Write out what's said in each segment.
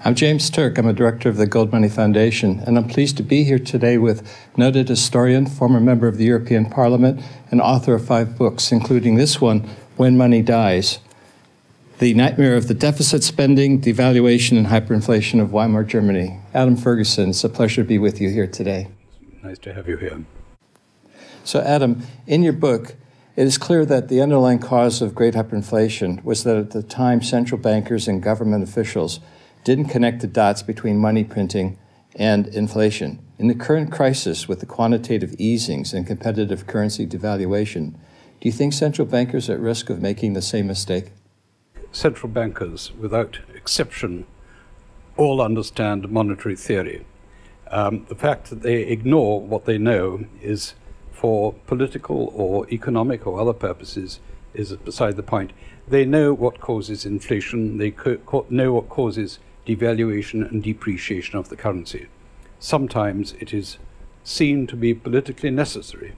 I'm James Turk. I'm a director of the GoldMoney Foundation, and I'm pleased to be here today with noted historian, former member of the European Parliament, and author of 5 books, including this one, When Money Dies: The Nightmare of the Deficit Spending, Devaluation, and Hyperinflation of Weimar Germany. Adam Ferguson, it's a pleasure to be with you here today. Nice to have you here. So Adam, in your book, it is clear that the underlying cause of great hyperinflation was that at the time central bankers and government officials didn't connect the dots between money printing and inflation. In the current crisis with the quantitative easings and competitive currency devaluation, do you think central bankers are at risk of making the same mistake? Central bankers, without exception, all understand monetary theory. The fact that they ignore what they know is for political or economic or other purposes is beside the point. They know what causes inflation, they know what causes devaluation and depreciation of the currency. Sometimes it is seen to be politically necessary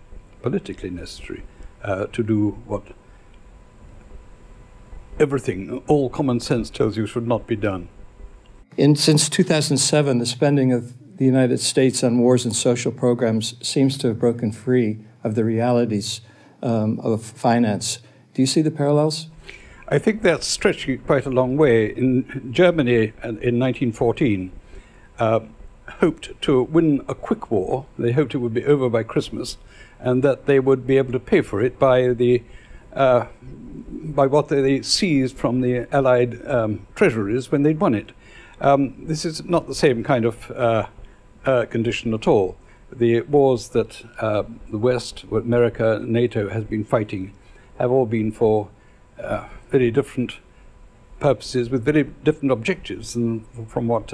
to do what all common sense tells you should not be done. Since 2007, the spending of the United States on wars and social programs seems to have broken free of the realities of finance. Do you see the parallels? I think that's stretching it quite a long way. In Germany in 1914, hoped to win a quick war. They hoped it would be over by Christmas, and that they would be able to pay for it by what they seized from the Allied treasuries when they'd won it. This is not the same kind of condition at all. The wars that the West, America, NATO has been fighting have all been for very different purposes with very different objectives than from what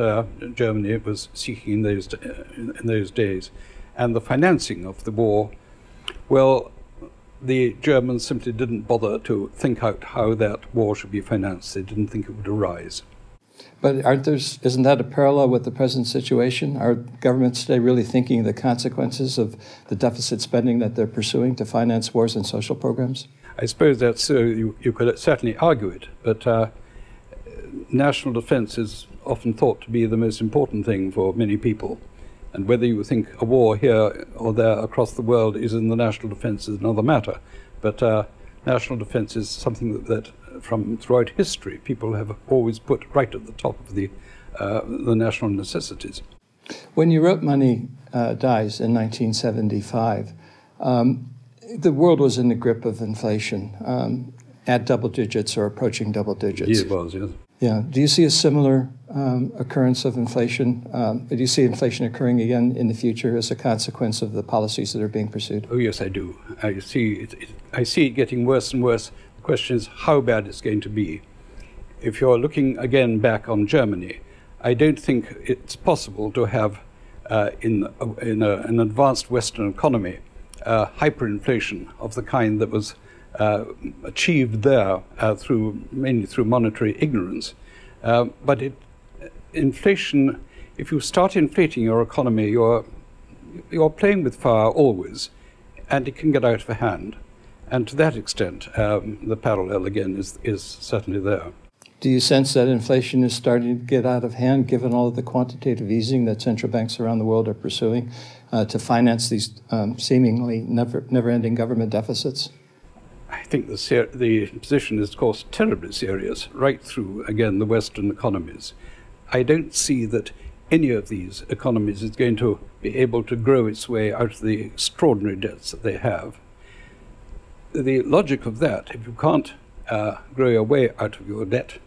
Germany was seeking in those days. And the financing of the war, well, the Germans simply didn't bother to think out how that war should be financed. They didn't think it would arise. But isn't that a parallel with the present situation? Are governments today really thinking the consequences of the deficit spending that they're pursuing to finance wars and social programs? I suppose that's so. You could certainly argue it, but national defense is often thought to be the most important thing for many people. And whether you think a war here or there across the world is in the national defense is another matter. But national defense is something that from throughout history people have always put right at the top of the national necessities. When you wrote Money Dies in 1975, the world was in the grip of inflation at double digits or approaching double digits. It was, yes. Yeah. Do you see a similar occurrence of inflation? Do you see inflation occurring again in the future as a consequence of the policies that are being pursued? Oh, yes, I do. I see it getting worse and worse. The question is how bad it's going to be. If you're looking again back on Germany, I don't think it's possible to have in an advanced Western economy hyperinflation of the kind that was achieved there mainly through monetary ignorance. But inflation, if you start inflating your economy, you're playing with fire always, and it can get out of hand. And to that extent, the parallel again is certainly there. Do you sense that inflation is starting to get out of hand, given all of the quantitative easing that central banks around the world are pursuing to finance these seemingly never-ending government deficits? I think the position is, of course, terribly serious right through, again, the Western economies. I don't see that any of these economies is going to be able to grow its way out of the extraordinary debts that they have. The logic of that, if you can't grow your way out of your debt,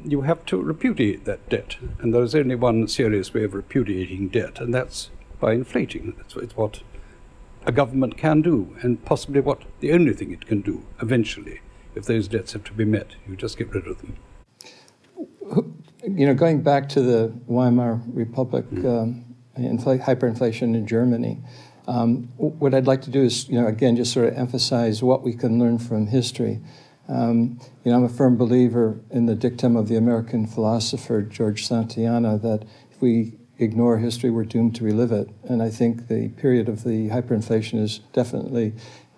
you have to repudiate that debt. And there is only one serious way of repudiating debt, and that's by inflating. It's what a government can do, and possibly what the only thing it can do eventually. If those debts have to be met, you just get rid of them. You know, going back to the Weimar Republic, hyperinflation in Germany, what I'd like to do is, again, just sort of emphasize what we can learn from history. I'm a firm believer in the dictum of the American philosopher George Santayana that if we ignore history, we're doomed to relive it. And I think the period of the hyperinflation is definitely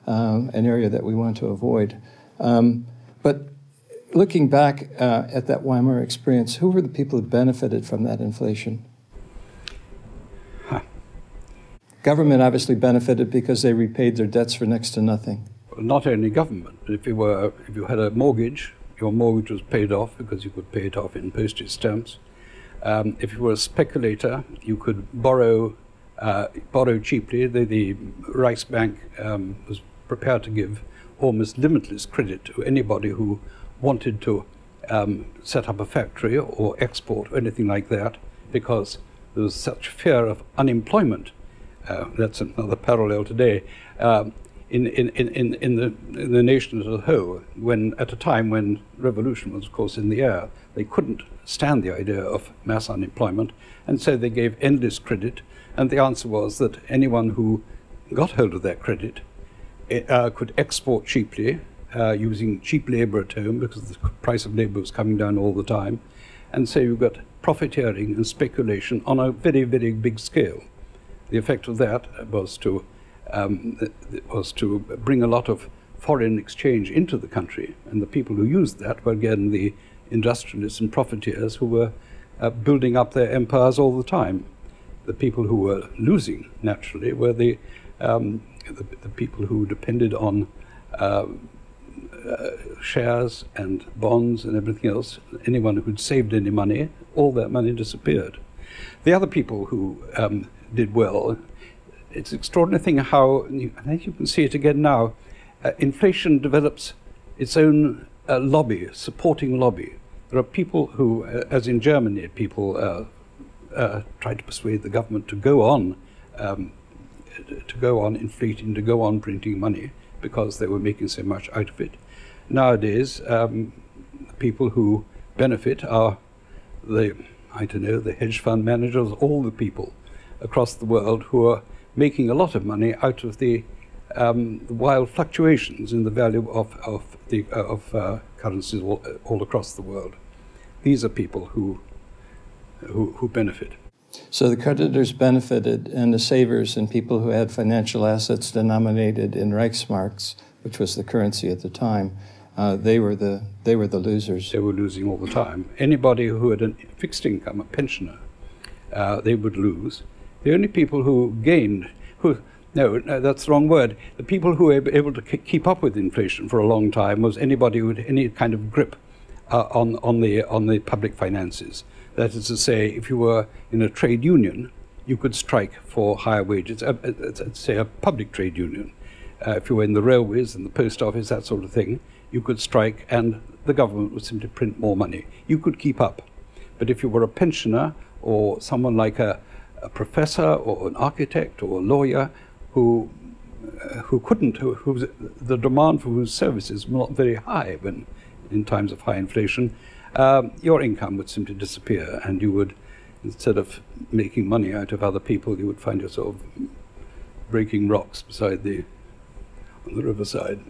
an area that we want to avoid. But looking back at that Weimar experience, who were the people who benefited from that inflation? Government obviously benefited because they repaid their debts for next to nothing. Well, not only government, but if you had a mortgage, your mortgage was paid off because you could pay it off in postage stamps. If you were a speculator, you could borrow cheaply. The Reichsbank was prepared to give almost limitless credit to anybody who wanted to set up a factory or export or anything like that, because there was such fear of unemployment. That's another parallel today in the nation as a whole. When at a time when revolution was, of course, in the air, they couldn't stand the idea of mass unemployment, and so they gave endless credit. And the answer was that anyone who got hold of that credit could export cheaply, using cheap labor at home, because the price of labor was coming down all the time. And so you got profiteering and speculation on a very, very big scale. The effect of that was to bring a lot of foreign exchange into the country, and the people who used that were again the industrialists and profiteers who were building up their empires all the time. The people who were losing, naturally, were the people who depended on shares and bonds and everything else. Anyone who'd saved any money, all that money disappeared. The other people who did well, it's an extraordinary thing how, I think you can see it again now, inflation develops its own lobby, supporting lobby. There are people who, as in Germany, people tried to persuade the government to go on inflating, to go on printing money, because they were making so much out of it. Nowadays, the people who benefit are the hedge fund managers, all the people across the world who are making a lot of money out of the wild fluctuations in the value of currencies all across the world. These are people who benefit. So the creditors benefited, and the savers and people who had financial assets denominated in Reichsmarks, which was the currency at the time, they were the losers. They were losing all the time. Anybody who had a fixed income, a pensioner, they would lose. The only people who gained, no, that's the wrong word. The people who were able to keep up with inflation for a long time was anybody who had any kind of grip on the public finances. That is to say, if you were in a trade union, you could strike for higher wages. Say a public trade union. If you were in the railways and the post office, that sort of thing, you could strike, and the government would simply print more money. You could keep up. But if you were a pensioner or someone like a professor or an architect or a lawyer who the demand for whose services was not very high when in times of high inflation, your income would simply disappear, and you would, instead of making money out of other people, you would find yourself breaking rocks on the riverside.